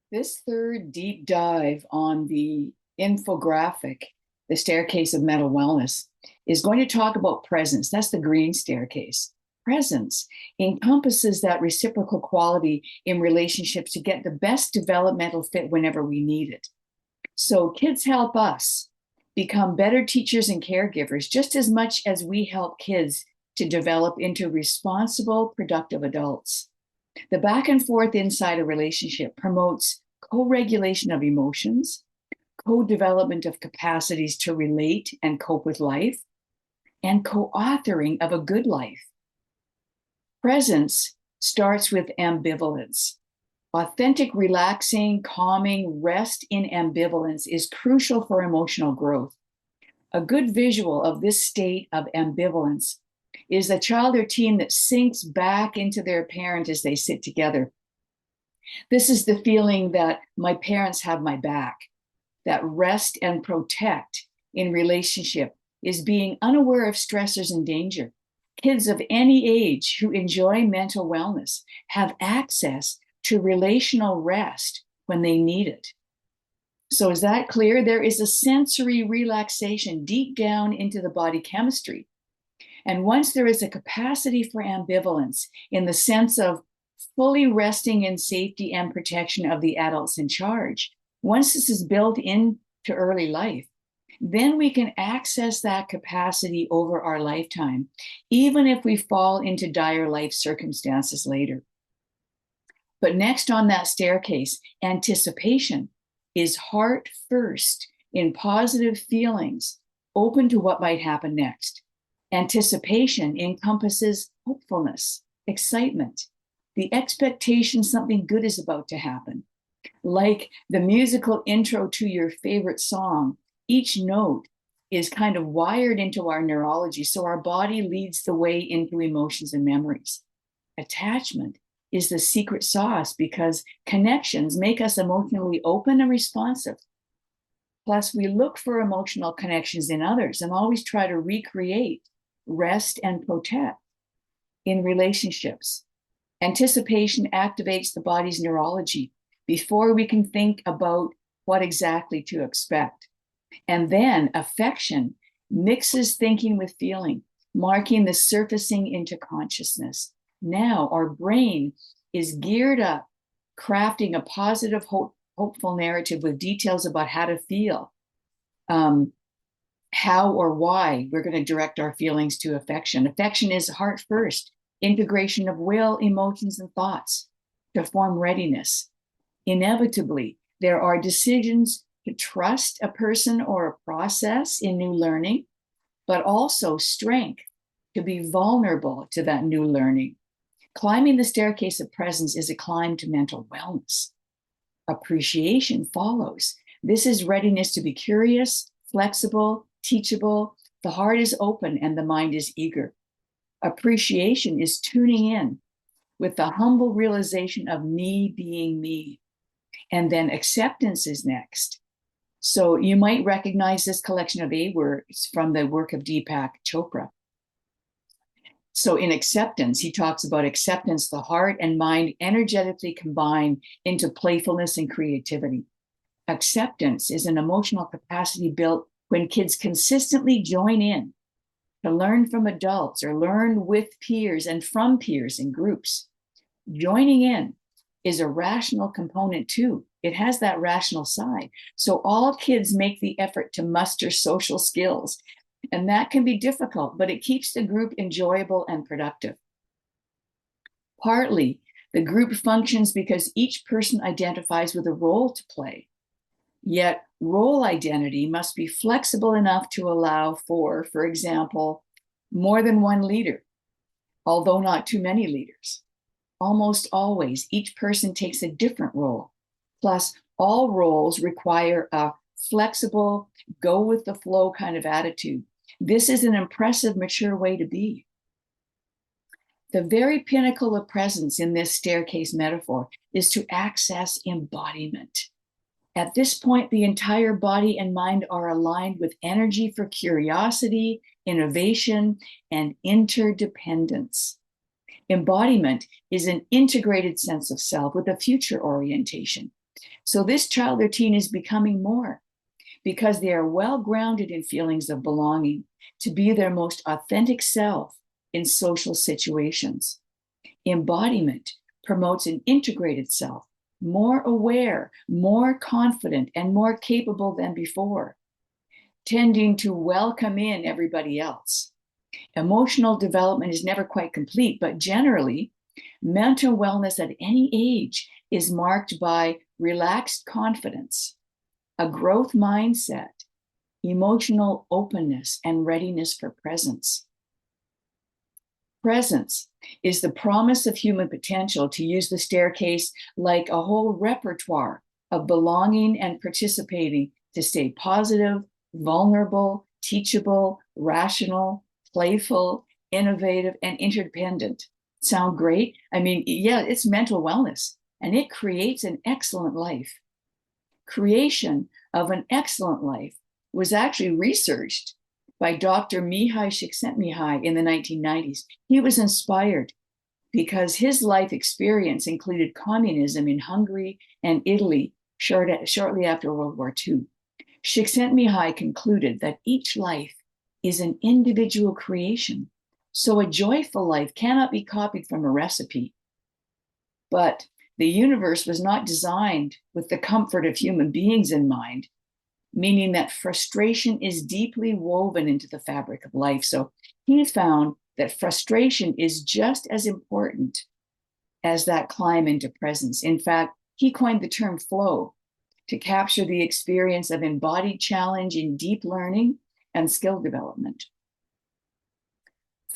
This third deep dive on the infographic, The Staircase of Mental Wellness, is going to talk about presence. That's the green staircase. Presence encompasses that reciprocal quality in relationships to get the best developmental fit whenever we need it. So kids help us become better teachers and caregivers just as much as we help kids to develop into responsible, productive adults. The back and forth inside a relationship promotes co-regulation of emotions, co-development of capacities to relate and cope with life, and co-authoring of a good life. Presence starts with ambivalence. Authentic, relaxing, calming rest in ambivalence is crucial for emotional growth. A good visual of this state of ambivalence is a child or teen that sinks back into their parent as they sit together. This is the feeling that my parents have my back, that rest and protect in relationship is being unaware of stressors and danger. Kids of any age who enjoy mental wellness have access to relational rest when they need it. So is that clear? There is a sensory relaxation deep down into the body chemistry. And once there is a capacity for ambivalence in the sense of fully resting in safety and protection of the adults in charge, once this is built into early life, then we can access that capacity over our lifetime, even if we fall into dire life circumstances later. But next on that staircase, anticipation is heart first in positive feelings, open to what might happen next. Anticipation encompasses hopefulness, excitement, the expectation something good is about to happen. Like the musical intro to your favorite song, each note is kind of wired into our neurology, so our body leads the way into emotions and memories. Attachment is the secret sauce because connections make us emotionally open and responsive. Plus, we look for emotional connections in others and always try to recreate, rest, and protect in relationships. Anticipation activates the body's neurology before we can think about what exactly to expect. And then affection mixes thinking with feeling, marking the surfacing into consciousness. Now our brain is geared up, crafting a positive, hopeful narrative with details about how to feel, how or why we're going to direct our feelings to affection. Affection is heart first, integration of will, emotions, and thoughts to form readiness. Inevitably, there are decisions to trust a person or a process in new learning, but also strength to be vulnerable to that new learning. Climbing the staircase of presence is a climb to mental wellness. Appreciation follows. This is readiness to be curious, flexible, teachable. The heart is open and the mind is eager. Appreciation is tuning in with the humble realization of me being me. And then acceptance is next. So you might recognize this collection of A words from the work of Deepak Chopra. So in acceptance, he talks about acceptance, the heart and mind energetically combine into playfulness and creativity. Acceptance is an emotional capacity built when kids consistently join in to learn from adults or learn with peers and from peers in groups. Joining in is a rational component too. It has that rational side. So all kids make the effort to muster social skills. And that can be difficult, but it keeps the group enjoyable and productive. Partly, the group functions because each person identifies with a role to play. Yet, role identity must be flexible enough to allow for example, more than one leader, although not too many leaders. Almost always, each person takes a different role. Plus, all roles require a flexible, go with the flow kind of attitude. This is an impressive, mature way to be. The very pinnacle of presence in this staircase metaphor is to access embodiment. At this point, the entire body and mind are aligned with energy for curiosity, innovation, and interdependence. Embodiment is an integrated sense of self with a future orientation. So this child or teen is becoming more because they are well grounded in feelings of belonging to be their most authentic self in social situations. Embodiment promotes an integrated self, more aware, more confident, and more capable than before, tending to welcome in everybody else. Emotional development is never quite complete, but generally, mental wellness at any age is marked by relaxed confidence, a growth mindset, emotional openness, and readiness for presence. Presence is the promise of human potential to use the staircase like a whole repertoire of belonging and participating to stay positive, vulnerable, teachable, rational, playful, innovative, and interdependent. Sound great? I mean, yeah, it's mental wellness, and it creates an excellent life. Creation of an excellent life was actually researched by Dr. Mihai Csikszentmihalyi in the 1990s. He was inspired because his life experience included communism in Hungary and Italy shortly after World War II. Csikszentmihalyi concluded that each life is an individual creation, so a joyful life cannot be copied from a recipe. But the universe was not designed with the comfort of human beings in mind, meaning that frustration is deeply woven into the fabric of life. So he found that frustration is just as important as that climb into presence. In fact, he coined the term flow to capture the experience of embodied challenge in deep learning and skill development.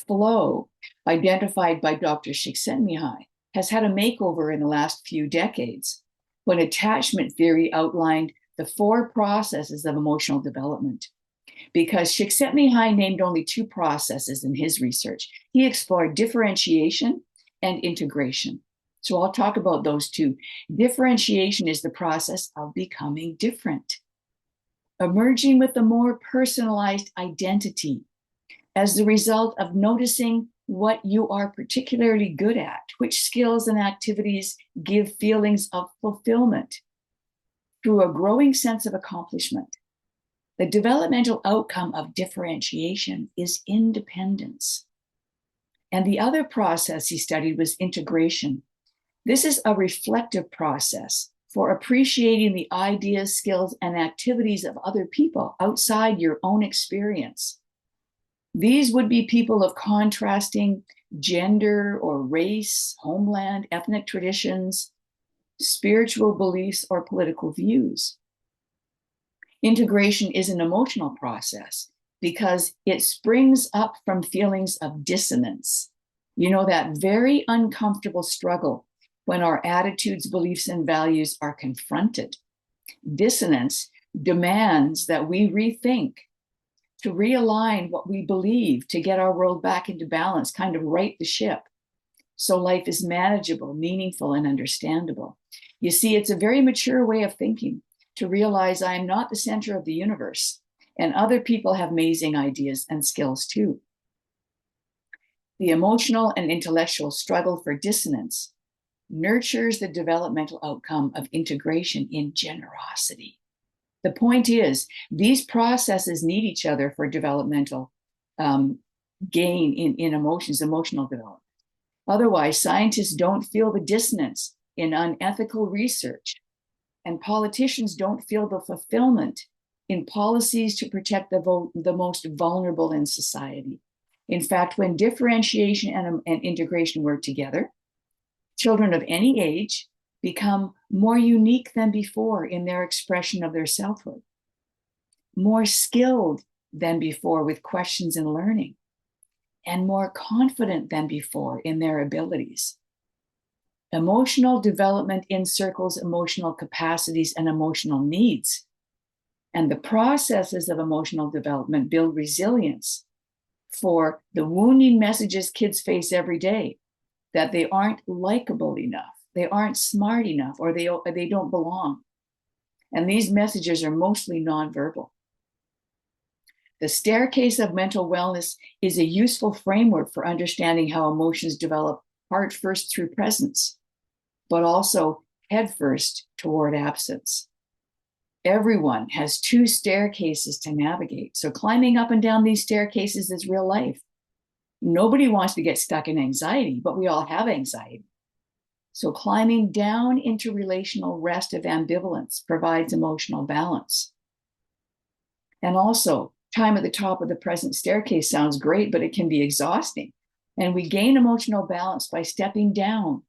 Flow, identified by Dr. Csikszentmihalyi, has had a makeover in the last few decades when attachment theory outlined the 4 processes of emotional development. Because Csikszentmihalyi named only 2 processes in his research. He explored differentiation and integration. So I'll talk about those 2. Differentiation is the process of becoming different, emerging with a more personalized identity as the result of noticing what you are particularly good at, which skills and activities give feelings of fulfillment through a growing sense of accomplishment. The developmental outcome of differentiation is independence. And the other process he studied was integration. This is a reflective process for appreciating the ideas, skills, and activities of other people outside your own experience. These would be people of contrasting gender or race, homeland, ethnic traditions, spiritual beliefs, or political views. Integration is an emotional process because it springs up from feelings of dissonance. You know, that very uncomfortable struggle when our attitudes, beliefs, and values are confronted. Dissonance demands that we rethink, to realign what we believe, to get our world back into balance, kind of right the ship, so life is manageable, meaningful, and understandable. You see, it's a very mature way of thinking to realize I am not the center of the universe, and other people have amazing ideas and skills too. The emotional and intellectual struggle for dissonance nurtures the developmental outcome of integration in generosity. The point is, these processes need each other for developmental gain in emotions, emotional development. Otherwise, scientists don't feel the dissonance in unethical research, and politicians don't feel the fulfillment in policies to protect the most vulnerable in society. In fact, when differentiation and integration work together, children of any age become more unique than before in their expression of their selfhood, more skilled than before with questions and learning, and more confident than before in their abilities. Emotional development encircles emotional capacities and emotional needs. And the processes of emotional development build resilience for the wounding messages kids face every day, that they aren't likable enough, they aren't smart enough, or they don't belong. And these messages are mostly nonverbal. The staircase of mental wellness is a useful framework for understanding how emotions develop, heart first through presence, but also headfirst toward absence. Everyone has 2 staircases to navigate. So climbing up and down these staircases is real life. Nobody wants to get stuck in anxiety, but we all have anxiety. So climbing down into relational rest of ambivalence provides emotional balance. And also, time at the top of the present staircase sounds great, but it can be exhausting. And we gain emotional balance by stepping down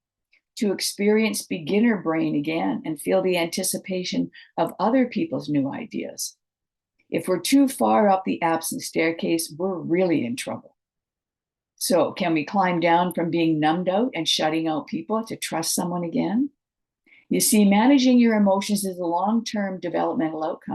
to experience beginner brain again and feel the anticipation of other people's new ideas. If we're too far up the absence staircase, we're really in trouble. So can we climb down from being numbed out and shutting out people to trust someone again? You see, managing your emotions is a long-term developmental outcome.